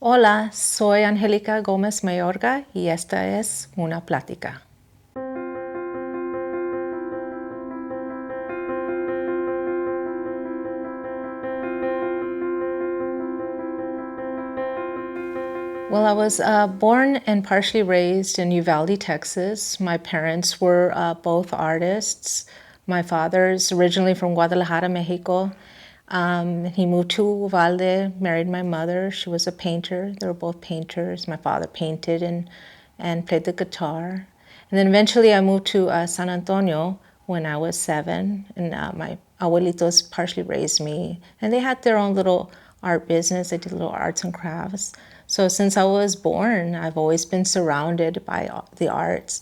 Hola, soy Angelica Mayorga y esta es una plática. Well, I was born and partially raised in Uvalde, Texas. My parents were both artists. My father's originally from Guadalajara, Mexico. He moved to Uvalde, married my mother. She was a painter. They were both painters. My father painted and played the guitar. And then eventually I moved to San Antonio when I was 7. And my abuelitos partially raised me. And they had their own little art business. They did little arts and crafts. So since I was born, I've always been surrounded by the arts.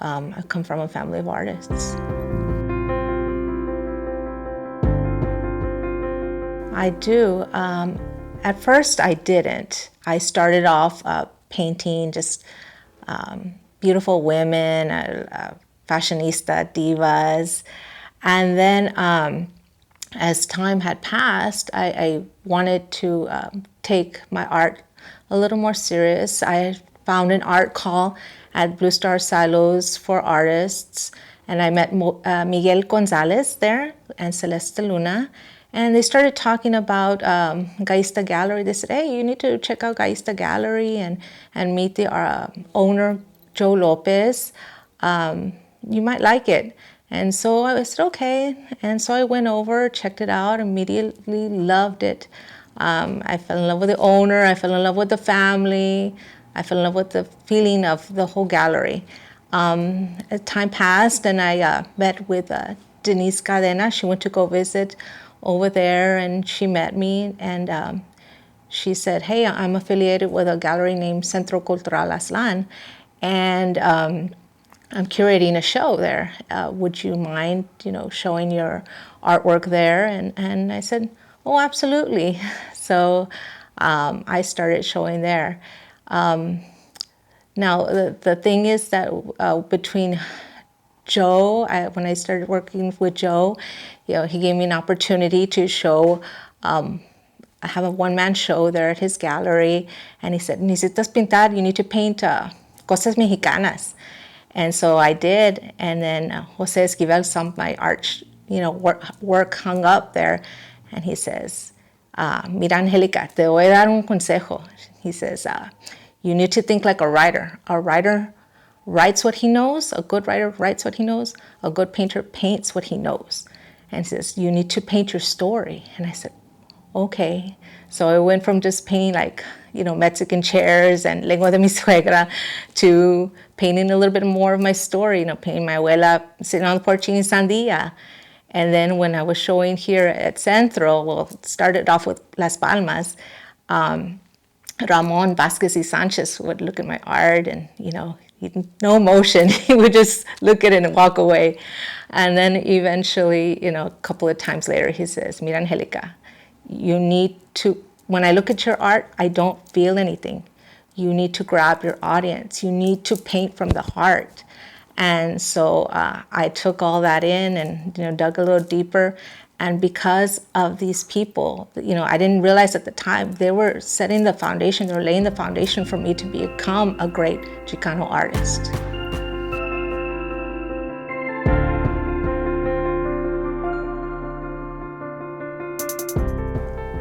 I come from a family of artists. I do. At first, I didn't. I started off painting just beautiful women, fashionista divas. And then as time had passed, I wanted to take my art a little more serious. I found an art call at Blue Star Silos for artists, and I met Miguel Gonzalez there and Celeste Luna. And they started talking about Gaista Gallery. They said, hey, you need to check out Gaista Gallery and meet the owner, Joe Lopez. You might like it. And so I said, okay. And so I went over, checked it out, immediately loved it. I fell in love with the owner. I fell in love with the family. I fell in love with the feeling of the whole gallery. As time passed, and I met with Denise Cadena. She went to go visit over there, and she met me, and she said, hey, I'm affiliated with a gallery named Centro Aztlan, and I'm curating a show there. Would you mind, showing your artwork there? And I said, oh, absolutely. So I started showing there. Now, the thing is that between Joe, when I started working with Joe, he gave me an opportunity to show, I have a one-man show there at his gallery, and he said, necesitas pintar, you need to paint cosas mexicanas. And so I did, and then Jose Esquivel saw my art, work hung up there, and he says, mira, Angelica, te voy a dar un consejo. He says, you need to think like a writer. A writer writes what he knows. A good writer writes what he knows. A good painter paints what he knows. And he says, you need to paint your story. And I said, okay. So I went from just painting Mexican chairs and lengua de mi suegra to painting a little bit more of my story, painting my abuela sitting on the porch eating sandía. And then when I was showing here at Centro, well, it started off with Las Palmas, Ramon Vasquez y Sanchez would look at my art and, no emotion. He would just look at it and walk away. And then eventually, a couple of times later, he says, mira, Angelica, you need to, when I look at your art, I don't feel anything. You need to grab your audience. You need to paint from the heart. And so I took all that in and, dug a little deeper. And because of these people, I didn't realize at the time, they were setting the foundation, they were laying the foundation for me to become a great Chicano artist.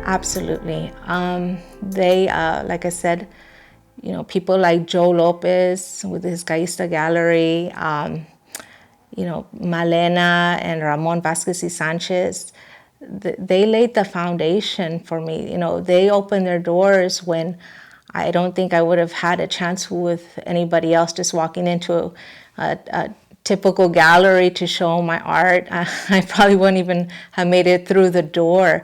Absolutely. They, like I said, people like Joe Lopez with his Gaista Gallery, Malena and Ramon Vasquez y Sanchez, they laid the foundation for me. They opened their doors when I don't think I would have had a chance with anybody else just walking into a typical gallery to show my art. I probably wouldn't even have made it through the door.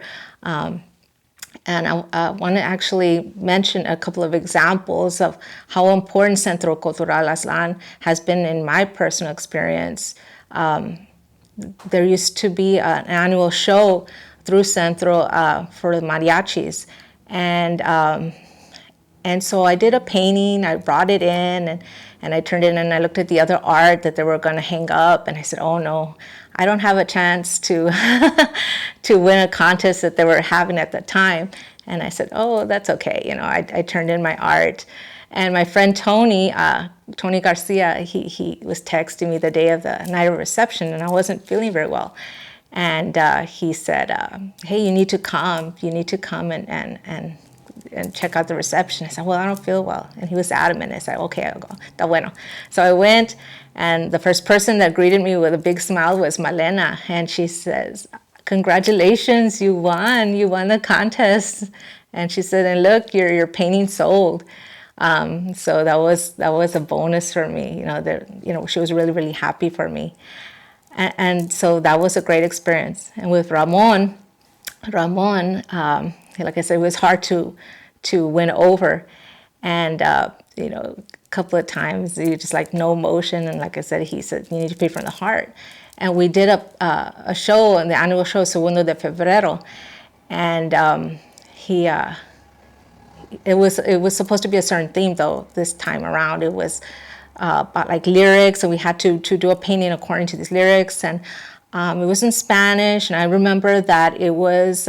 And I want to actually mention a couple of examples of how important Centro Aztlan has been in my personal experience. There used to be an annual show through Centro for the mariachis. And so I did a painting, I brought it in, and I turned it in, and I looked at the other art that they were going to hang up, and I said, oh no, I don't have a chance to to win a contest that they were having at the time. And I said, oh, that's okay. I turned in my art. And my friend Tony, Tony Garcia, he was texting me the day of the night of reception, and I wasn't feeling very well. And he said, hey, you need to come. You need to come and check out the reception. I said, well, I don't feel well. And he was adamant. I said, okay, I'll go. Está bueno. So I went, and the first person that greeted me with a big smile was Malena. And she says, congratulations, you won the contest. And she said, and look, your painting sold. So that was a bonus for me. She was really, really happy for me. And so that was a great experience. And with Ramon, like I said, it was hard to win over. And, a couple of times, you just like no emotion. And like I said, he said, you need to pay from the heart. And we did a show, the annual show, Segundo de Febrero. And it was supposed to be a certain theme, though, this time around. It was about like lyrics, and we had to do a painting according to these lyrics. And it was in Spanish, and I remember that it was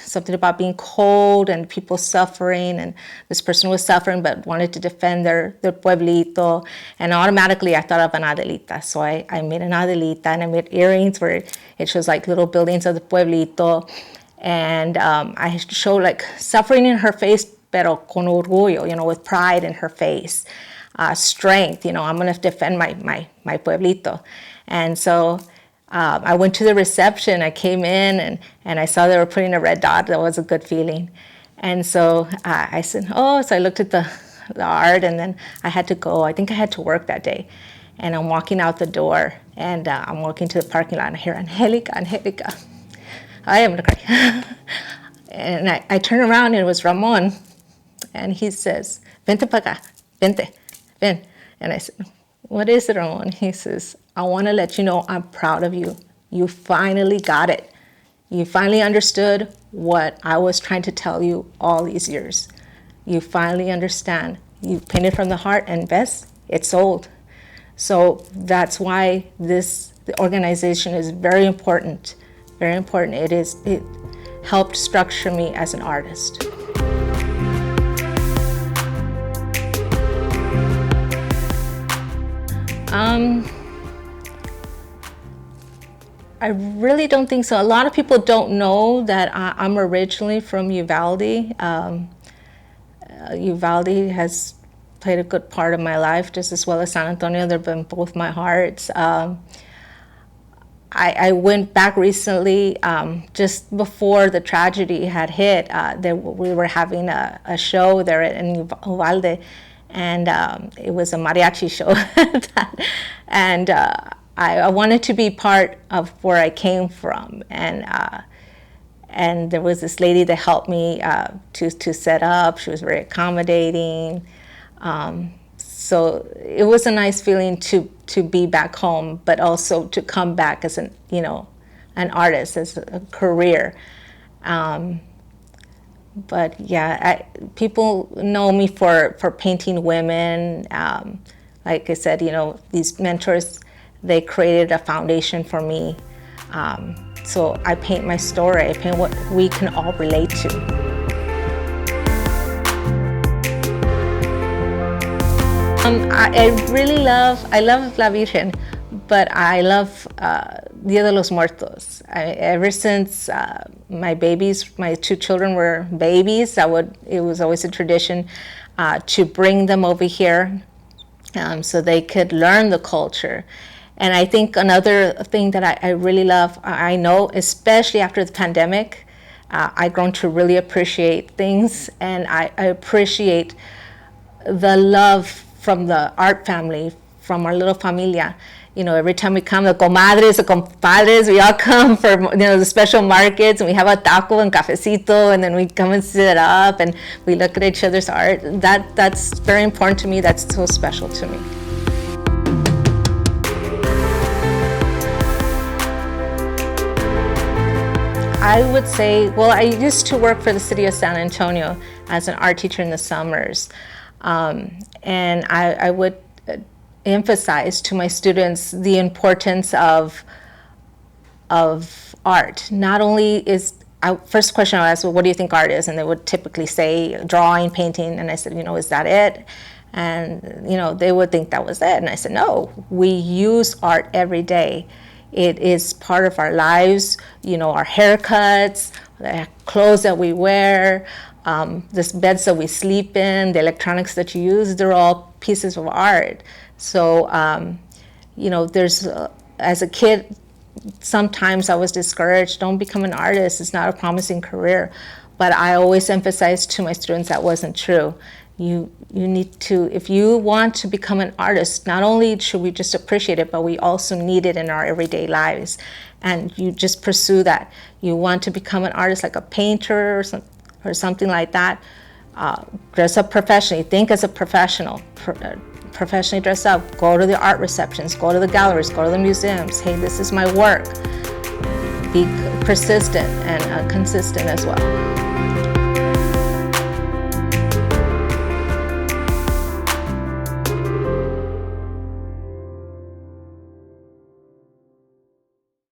something about being cold and people suffering, and this person was suffering but wanted to defend their pueblito, and automatically I thought of an Adelita. So I made an Adelita, and I made earrings where it shows like little buildings of the pueblito, and I showed like suffering in her face, pero con orgullo, with pride in her face, strength, I'm going to defend my pueblito. And so I went to the reception. I came in and I saw they were putting a red dot. That was a good feeling. And so I said, oh, so I looked at the art, and then I had to go. I think I had to work that day. And I'm walking out the door, and I'm walking to the parking lot, and I hear, Angelica. I am going to cry. And I turn around, and it was Ramon. And he says, vente pa acá, vente, ven. And I said, what is it, Ramon? He says, I want to let you know I'm proud of you. You finally got it. You finally understood what I was trying to tell you all these years. You finally understand. You painted from the heart, and best, it sold. So that's why the organization is very important. Very important. It helped structure me as an artist. I really don't think so. A lot of people don't know that I'm originally from Uvalde. Uvalde has played a good part of my life, just as well as San Antonio. They've been both my hearts. I went back recently, just before the tragedy had hit. We were having a show there in Uvalde, and it was a mariachi show. And I wanted to be part of where I came from, and there was this lady that helped me to set up. She was very accommodating. So it was a nice feeling to be back home, but also to come back as an artist, as a career. But yeah, people know me for painting women. Like I said, these mentors, they created a foundation for me. So I paint my story. I paint what we can all relate to. I love La Virgen, but I love Dia de los Muertos. Ever since my two children were babies, it was always a tradition to bring them over here so they could learn the culture. And I think another thing that I really love, I know, especially after the pandemic, I've grown to really appreciate things, and I appreciate the love from the art family, from our little familia. Every time we come, the comadres, the compadres, we all come for the special markets, and we have a taco and cafecito, and then we come and sit up and we look at each other's art. That's very important to me. That's so special to me. I would say, well, I used to work for the city of San Antonio as an art teacher in the summers. And I would emphasize to my students the importance of art. Not only first question I asked, well, what do you think art is? And they would typically say drawing, painting, and I said, is that it? And they would think that was it. And I said, no, we use art every day. It is part of our lives, our haircuts, the clothes that we wear, the beds that we sleep in, the electronics that you use, they're all pieces of art. So, there's, as a kid, sometimes I was discouraged. Don't become an artist. It's not a promising career. But I always emphasized to my students that wasn't true. You need to, if you want to become an artist, not only should we just appreciate it, but we also need it in our everyday lives. And you just pursue that. You want to become an artist, like a painter or something like that. Dress up professionally. Think as a professional. Professionally dress up. Go to the art receptions. Go to the galleries. Go to the museums. Hey, this is my work. Be persistent and consistent as well.